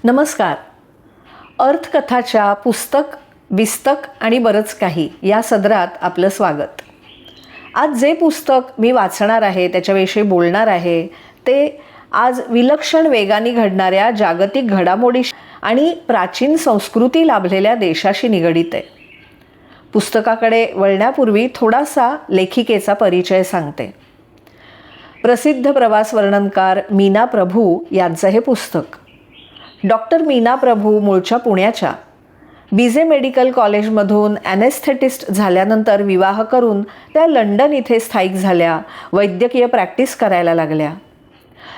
नमस्कार. अर्थकथाच्या पुस्तक, विस्तक आणि बरंच काही या सदरात आपलं स्वागत. आज जे पुस्तक मी वाचणार आहे, त्याच्याविषयी बोलणार आहे, ते आज विलक्षण वेगाने घडणाऱ्या जागतिक घडामोडी आणि प्राचीन संस्कृती लाभलेल्या देशाशी निगडित आहे. पुस्तकाकडे वळण्यापूर्वी थोडासा लेखिकेचा परिचय सांगते. प्रसिद्ध प्रवास वर्णनकार मीना प्रभू यांचं हे पुस्तक. डॉक्टर मीना प्रभू मूळच्या पुण्याच्या. बीजे मेडिकल कॉलेजमधून ॲनेस्थेटिस्ट झाल्यानंतर विवाह करून त्या लंडन इथे स्थायिक झाल्या. वैद्यकीय प्रॅक्टिस करायला लागल्या.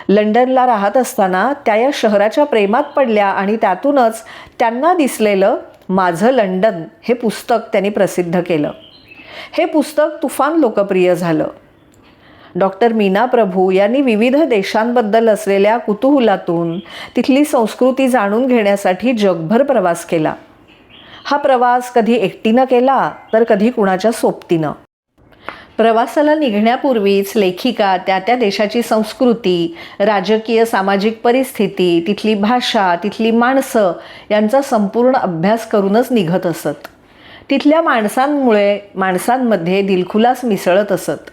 लंडनला राहत असताना त्या या शहराच्या प्रेमात पडल्या आणि त्यातूनच त्यांना दिसलेलं माझं लंडन हे पुस्तक त्यांनी प्रसिद्ध केलं. हे पुस्तक तुफान लोकप्रिय झालं. डॉक्टर मीना प्रभू यांनी विविध देशांबद्दल असलेल्या कुतूहलातून तिथली संस्कृती जाणून घेण्यासाठी जगभर प्रवास केला. हा प्रवास कधी एकटीनं केला तर कधी कुणाच्या सोबतीनं. प्रवासाला निघण्यापूर्वीच लेखिका त्या देशाची संस्कृती, राजकीय सामाजिक परिस्थिती, तिथली भाषा, तिथली माणसं यांचा संपूर्ण अभ्यास करूनच निघत असत. तिथल्या माणसांमध्ये दिलखुलास मिसळत असत.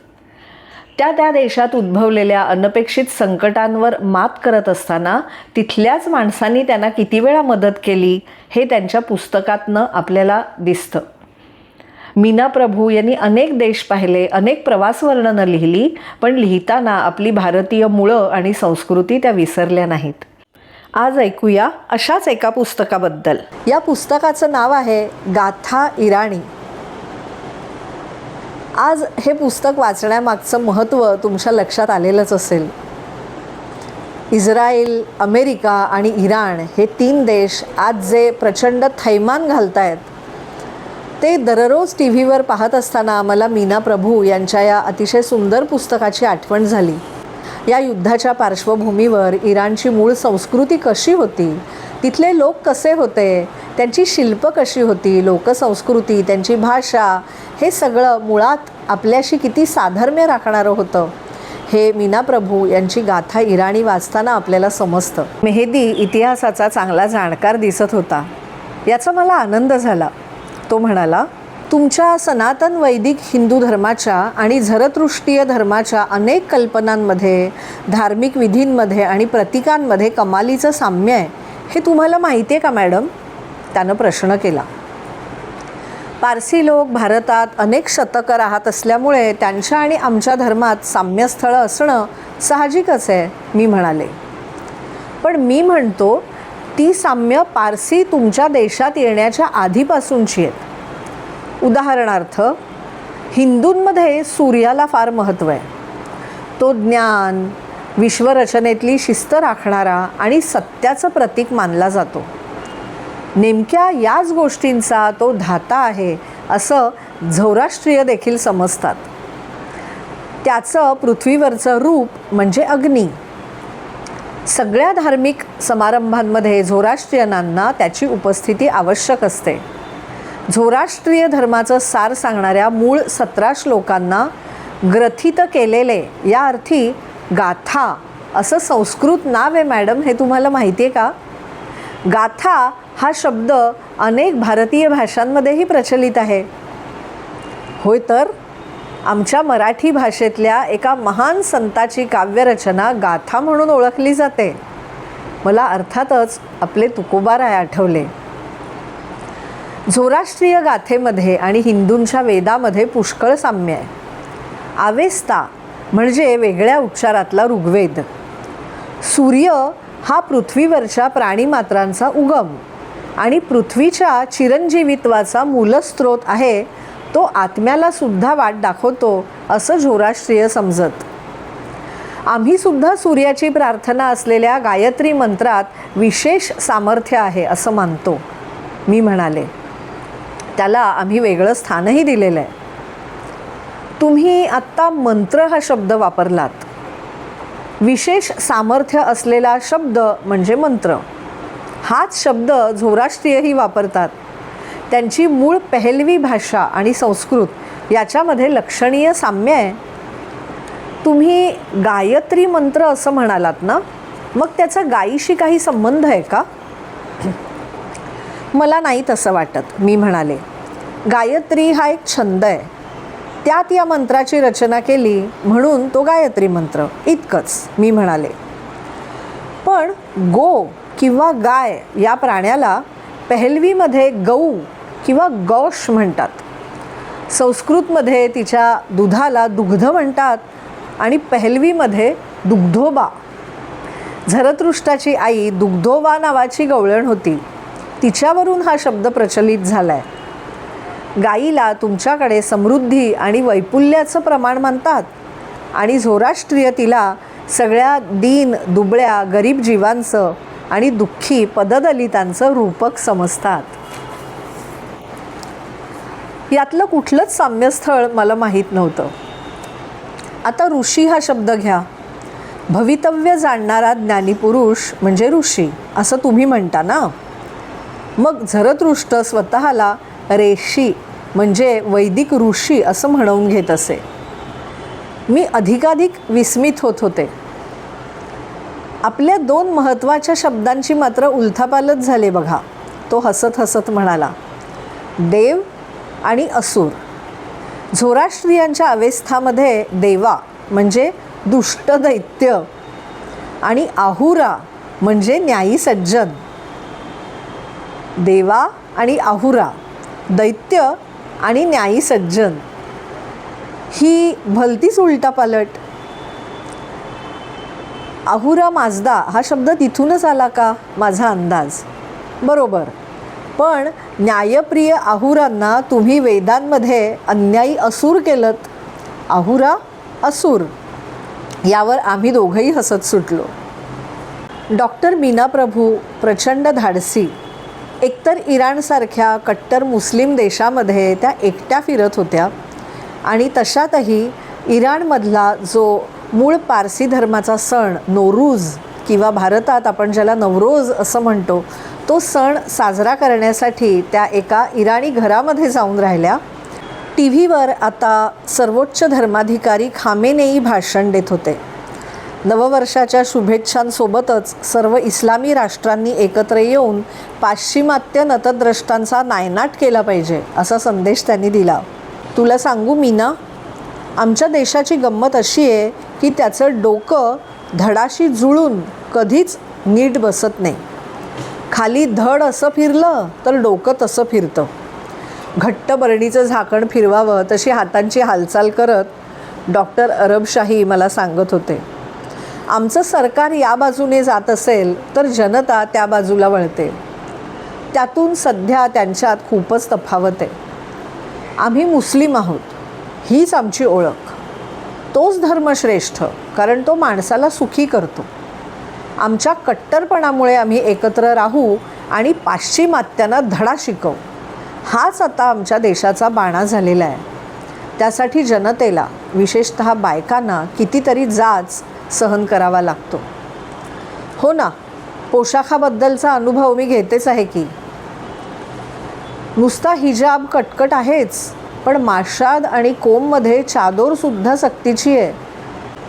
त्या देशात उद्भवलेल्या अनपेक्षित संकटांवर मात करत असताना तिथल्याच माणसांनी त्यांना किती वेळा मदत केली हे त्यांच्या पुस्तकातनं आपल्याला दिसतं. मीना प्रभू यांनी अनेक देश पाहिले, अनेक प्रवास वर्णनं लिहिली, पण लिहिताना आपली भारतीय मुळं आणि संस्कृती त्या विसरल्या नाहीत. आज ऐकूया अशाच एका पुस्तकाबद्दल. या पुस्तकाचं नाव आहे गाथा इराणी. आज हे पुस्तक वाचण्यामागचं महत्त्व तुमच्या लक्षात आलेलंच असेल. इस्रायल, अमेरिका आणि इराण हे 3 देश आज जे प्रचंड थैमान घालत आहेत ते दररोज टी व्हीवर पाहत असताना मला मीना प्रभू यांच्या या अतिशय सुंदर पुस्तकाची आठवण झाली. या युद्धाच्या पार्श्वभूमीवर इराणची मूळ संस्कृती कशी होती, तिथले लोक कसे होते, त्यांची शिल्प कशी होती, लोकसंस्कृती, त्यांची भाषा, हे सगळं मुळात आपल्याशी किती साधर्म्य राखणारं होतं हे मीना प्रभू यांची गाथा इराणी वाचताना आपल्याला समजतं. मेहदी इतिहासाचा चांगला जाणकार दिसत होता. याचा मला आनंद झाला. तो म्हणाला, तुमच्या सनातन वैदिक हिंदू धर्माच्या आणि झरतृष्टीय धर्माच्या अनेक कल्पनांमध्ये, धार्मिक विधींमध्ये आणि प्रतीकांमध्ये कमालीचं साम्य आहे हे तुम्हाला माहिती आहे का मॅडम? त्यानं प्रश्न केला. पारसी लोक भारतात अनेक शतकं राहत असल्यामुळे त्यांच्या आणि आमच्या धर्मात साम्यस्थळं असणं साहजिकच आहे, मी म्हणाले. पण मी म्हणतो ती साम्य पारसी तुमच्या देशात येण्याच्या आधीपासूनची आहेत. उदाहरणार्थ, हिंदूंमध्ये सूर्याला फार महत्त्व आहे. तो ज्ञान, विश्वरचनेतली शिस्त राखणारा आणि सत्याचं प्रतीक मानला जातो. नेमक्या याच गोष्टींचा तो धाता आहे असं झौराष्ट्रीय देखील समजतात. त्याचं पृथ्वीवरचं रूप म्हणजे अग्नी. सगळ्या धार्मिक समारंभांमध्ये झौराष्ट्रीयनांना त्याची उपस्थिती आवश्यक असते. झौराष्ट्रीय धर्माचं सार सांगणाऱ्या मूळ 17 श्लोकांना ग्रथित केलेले, या अर्थी गाथा असं संस्कृत नाव आहे मॅडम, हे तुम्हाला माहिती आहे का? गाथा हा शब्द अनेक भारतीय भाषांमध्येही प्रचलित आहे. होय तर आमच्या मराठी भाषेतल्या एका महान संताची काव्यरचना गाथा म्हणून ओळखली जाते. मला अर्थातच आपले तुकोबाराय आठवले. झौराष्ट्रीय गाथेमध्ये आणि हिंदूंच्या वेदामध्ये पुष्कळ साम्य आहे. आवेस्ता म्हणजे वेगळ्या उच्चारातला ऋग्वेद. सूर्य हा पृथ्वीवरच्या प्राणीमात्रांचा उगम आणि पृथ्वीच्या चिरंजीवित्वाचा मूलस्रोत आहे. तो आत्म्याला सुद्धा वाट दाखवतो असं झौराष्ट्रीय समजत. आम्ही सुद्धा सूर्याची प्रार्थना असलेल्या गायत्री मंत्रात विशेष सामर्थ्य आहे असं मानतो, मी म्हणाले. त्याला आम्ही वेगळं स्थानही दिलेलं आहे. तुम्ही आत्ता मंत्र हा शब्द वापरलात. विशेष सामर्थ्य असलेला शब्द म्हणजे मंत्र. हाच शब्द झौराष्ट्रीयही वापरतात. त्यांची मूळ पेहलवी भाषा आणि संस्कृत याच्यामध्ये लक्षणीय साम्य आहे. तुम्ही गायत्री मंत्र असं म्हणालात ना, मग त्याचा गायीशी काही संबंध आहे का? मला नाही तसं वाटत, मी म्हणाले. गायत्री हा एक छंद आहे, त्यात या मंत्राची रचना केली म्हणून तो गायत्री मंत्र, इतकंच, मी म्हणाले. पण गो किंवा गाय या प्राण्याला पहलवीमध्ये गौ किंवा गौश म्हणतात. संस्कृतमध्ये तिच्या दुधाला दुग्ध म्हणतात आणि पहलवीमध्ये दुग्धोबा. झरतृष्टाची आई दुग्धोबा नावाची गवळण होती, तिच्यावरून हा शब्द प्रचलित झाला आहे. गाईला तुमच्याकडे समृद्धी आणि वैपुल्याचं प्रमाण मानतात आणि झोराष्ट्रीय तिला सगळ्या दीन दुबळ्या गरीब जीवांचं आणि दुःखी पददलितांचं रूपक समजतात. यातलं कुठलंच साम्यस्थळ मला माहीत नव्हतं. आता ऋषी हा शब्द घ्या. भवितव्य जाणणारा ज्ञानीपुरुष म्हणजे ऋषी असं तुम्ही म्हणता ना. मग झरतृष्ट स्वतःला रेशी म्हणजे वैदिक ऋषी असं म्हणवून घेत असे. मी अधिकाधिक विस्मित होत होते. आपल्या 2 महत्त्वाच्या शब्दांची मात्र उलथापालथ झाले बघा. तो हसत हसत म्हणाला, देव आणि असुर. झोराष्ट्रियांच्या अवस्थामध्ये देवा म्हणजे दुष्ट दैत्य आणि आहुरा म्हणजे न्यायी सज्जन. देवा आणि आहुरा, दैत्य आणि न्यायी सज्जन, ही भलतीच उलटापालट. आहुरा माजदा हा शब्द तिथूनच आला का, माझा अंदाज बरोबर. पण न्यायप्रिय आहुरांना तुम्ही वेदांमध्ये अन्यायी असुर केलत. आहुरा असुर. यावर आम्ही दोघंही हसत सुटलो. डॉक्टर मीना प्रभू प्रचंड धाडसी. एकतर इराणसारख्या कट्टर मुस्लिम देशामध्ये त्या एकट्या फिरत होत्या आणि तशातही इराणमधला जो मूळ पारसी धर्माचा सण नोरूज किंवा भारतात आपण ज्याला नवरोज असं म्हणतो, तो सण साजरा करण्यासाठी त्या एका इराणी घरामध्ये जाऊन राहिल्या. टी व्हीवर आता सर्वोच्च धर्माधिकारी खामेनेई भाषण देत होते. नववर्षाच्या शुभेच्छांसोबतच सर्व इस्लामी राष्ट्रांनी एकत्र येऊन पाश्चिमात्य नतद्रष्टांचा नायनाट केला पाहिजे असा संदेश त्यांनी दिला. तुला सांगू मीना, आमच्या देशाची गंमत अशी आहे की त्याचं डोकं धडाशी जुळून कधीच नीट बसत नाही. खाली धड असं फिरलं तर डोकं तसं फिरतं. घट्ट बरणीचं झाकण फिरवावं तशी हातांची हालचाल करत डॉक्टर अरबशाही मला सांगत होते. आमचं सरकार या बाजूने जात असेल तर जनता त्या बाजूला वळते. त्यातून सध्या त्यांच्यात खूपच तफावत आहे. आम्ही मुस्लिम आहोत, हीच आमची ओळख. तोच धर्म श्रेष्ठ, कारण तो माणसाला सुखी करतो. आमच्या कट्टरपणामुळे आम्ही एकत्र राहू आणि पाश्चिमात्यांना धडा शिकवू, हाच आता आमच्या देशाचा बाणा झालेला आहे. त्यासाठी जनतेला, विशेषतः बायकांना कितीतरी जाच सहन करावा लागतो. हो ना, पोशाखाबद्दलचा अनुभव मी घेतेच आहे की. नुसता हिजाब कटकट आहेच, पण माशाद आणि कोममध्ये चादोरसुद्धा सक्तीची आहे.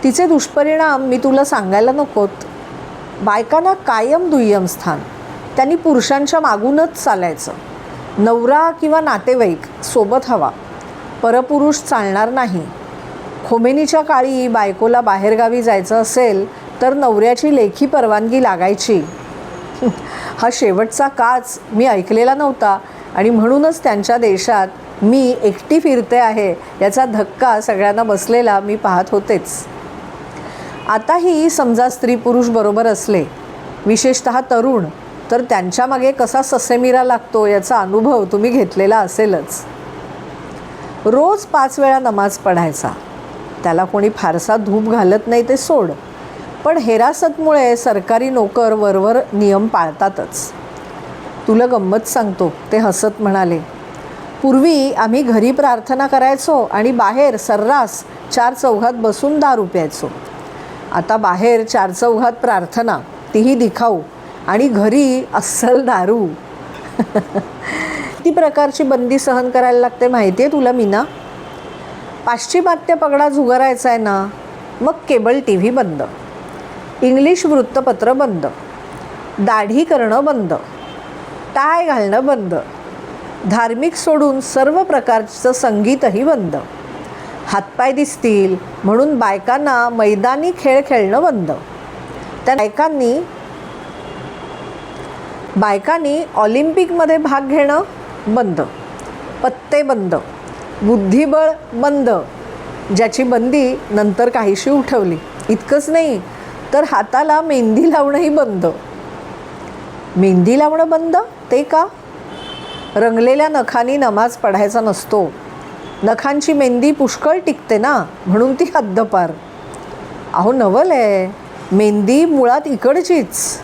तिचे दुष्परिणाम मी तुला सांगायला नकोत. बायकांना कायम दुय्यम स्थान. त्यांनी पुरुषांच्या मागूनच चालायचं. नवरा किंवा नातेवाईक सोबत हवा, परपुरुष चालणार नाही. खोमेनीच्या काळी बायकोला बाहेरगावी जायचं असेल तर नवऱ्याची लेखी परवानगी लागायची. हा शेवटचा काच मी ऐकलेला नव्हता आणि म्हणूनच त्यांच्या देशात मी एकटी फिरते आहे याचा धक्का सगळ्यांना बसलेला मी पाहत होतेच. आताही समजा स्त्री पुरुष बरोबर असले, विशेषतः तरुण, तर त्यांच्यामागे कसा ससेमिरा लागतो याचा अनुभव तुम्ही घेतलेला असेलच. रोज 5 वेळा नमाज पढायचा. त्याला कोणी फारसा धूप घालत नाही ते सोड, पण हेरासतमुळे सरकारी नोकर वरवर नियम पाळतातच. तुला गंमत सांगतो, ते हसत म्हणाले. पूर्वी आम्ही घरी प्रार्थना करायचो आणि बाहेर सर्रास 4 चौघात बसून दारू प्यायचो. आता बाहेर 4 चौघात प्रार्थना, तीही दिखाऊ, आणि घरी अस्सल दारू. किती प्रकारची बंदी सहन करायला लागते माहिती आहे तुला मीना? पाश्चिमात्य पगडा झुगारायचा आहे ना, मग केबल टी व्ही बंद, इंग्लिश वृत्तपत्र बंद, दाढी करणं बंद, टाय घालणं बंद, धार्मिक सोडून सर्व प्रकारचं संगीतही बंद, हातपाय दिसतील म्हणून बायकांना मैदानी खेळ खेळणं बंद, त्या बायकांनी ऑलिम्पिकमध्ये भाग घेणं बंद, पत्ते बंद, बुद्धिबळ बंद, ज्याची बंदी नंतर काहीशी उठवली. इतकंच नाही तर हाताला मेहंदी लावणंही बंद. मेहंदी लावणं बंद ते का? रंगलेल्या नखांनी नमाज पढायचा नसतो. नखांची मेहंदी पुष्कळ टिकते ना, म्हणून ती हद्दपार. अहो नवल आहे, मेहंदी मुळात इकडचीच.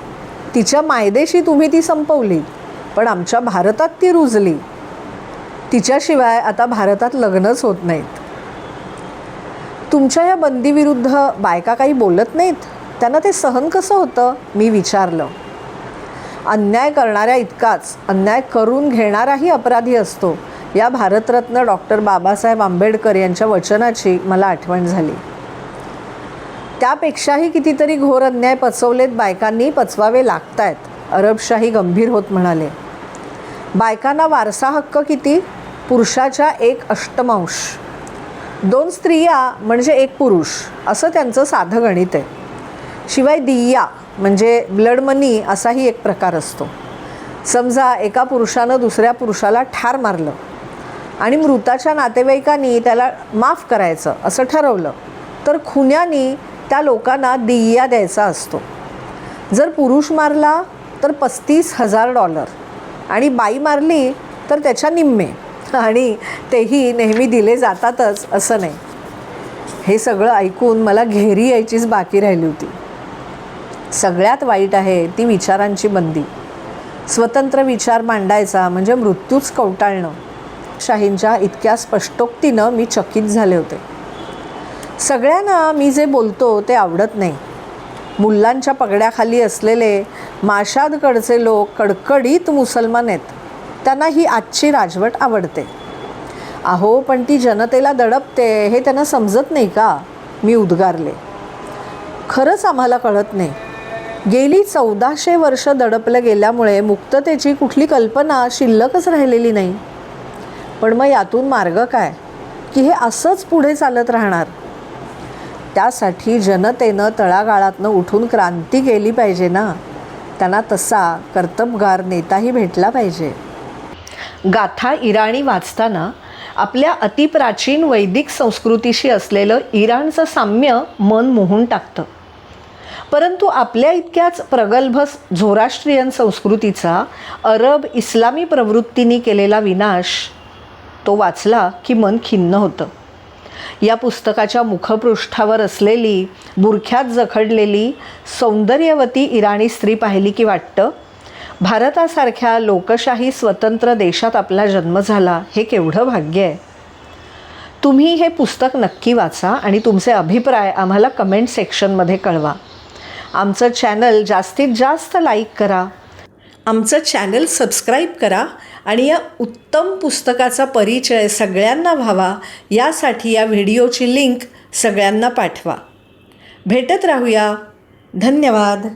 तिच्या मायदेशी तुम्ही ती संपवली, पण आमच्या भारतात ती रुजली. तिच्याशिवाय आता भारतात लग्नच होत नाहीत. तुमच्या या बंदीविरुद्ध बायका काही बोलत नाहीत? त्यांना ते सहन कसं होतं? मी विचारलं. अन्याय करणाऱ्या इतकाच अन्याय करून घेणाराही अपराधी असतो, या भारतरत्न डॉक्टर बाबासाहेब आंबेडकर यांच्या वचनाची मला आठवण झाली. त्यापेक्षाही कितीतरी घोर अन्याय पचवलेत बायकांनी, पचवावे लागतायत. अरबशाही गंभीर होत म्हणाले. बायकांना वारसा हक्क किती? पुरुषाच्या 1/8. 2 स्त्रिया म्हणजे 1 पुरुष, असं त्यांचं साधं गणित आहे. शिवाय दिय्या म्हणजे ब्लड मनी असाही एक प्रकार असतो. समजा एका पुरुषानं दुसऱ्या पुरुषाला ठार मारलं आणि मृताच्या नातेवाईकांनी त्याला माफ करायचं असं ठरवलं, तर खुन्यांनी त्या लोकांना दिय्या द्यायचा असतो. जर पुरुष मारला तर $35,000 आणि बाई मारली तर त्याच्या निम्मे, आणि तेही नेहमी दिले जातातच असं नाही. हे सगळं ऐकून मला घेरी यायचीच बाकी राहिली होती. सगळ्यात वाईट आहे ती विचारांची बंदी. स्वतंत्र विचार मांडायचा म्हणजे मृत्यूच कवटाळणं. शाहींच्या इतक्या स्पष्टोक्तीनं मी चकित झाले होते. सगळ्यांना मी जे बोलतो ते आवडत नाही. मुल्लांच्या पगड्याखाली असलेले माशादकडचे लोक कडकडीत मुसलमान आहेत. त्यांना ही आजची राजवट आवडते. अहो पण ती जनतेला दडपते हे त्यांना समजत नाही का? मी उद्गारले. खरंच आम्हाला कळत नाही. गेली 1400 वर्ष दडपलं गेल्यामुळे मुक्ततेची कुठली कल्पना शिल्लकच राहिलेली नाही. पण मग यातून मार्ग काय? की हे असंच पुढे चालत राहणार? त्यासाठी जनतेनं तळागाळातनं उठून क्रांती केली पाहिजे ना. त्यांना तसा कर्तबगार नेताही भेटला पाहिजे. गाथा इराणी वाचताना आपल्या अतिप्राचीन वैदिक संस्कृतीशी असलेलं इराणचं साम्य मन मोहून टाकतं. परंतु आपल्या इतक्याच प्रगल्भ झोराष्ट्रियन संस्कृतीचा अरब इस्लामी प्रवृत्तींनी केलेला विनाश तो वाचला की मन खिन्न होतं. या पुस्तकाच्या मुखपृष्ठावर असलेली बुरख्यात जखडलेली सौंदर्यवती इराणी स्त्री पाहिली की वाटतं, भारतासारख्या लोकशाही स्वतंत्र देशात आपला जन्म झाला हे केवढं भाग्य आहे. तुम्ही हे पुस्तक नक्की वाचा आणि तुमचे अभिप्राय आम्हाला कमेंट सेक्शनमध्ये कळवा. आमचं चॅनल जास्तीत जास्त लाईक करा, आमचं चॅनल सबस्क्राईब करा आणि या उत्तम पुस्तकाचा परिचय सगळ्यांना व्हावा यासाठी या व्हिडिओची लिंक सगळ्यांना पाठवा. भेटत राहूया. धन्यवाद.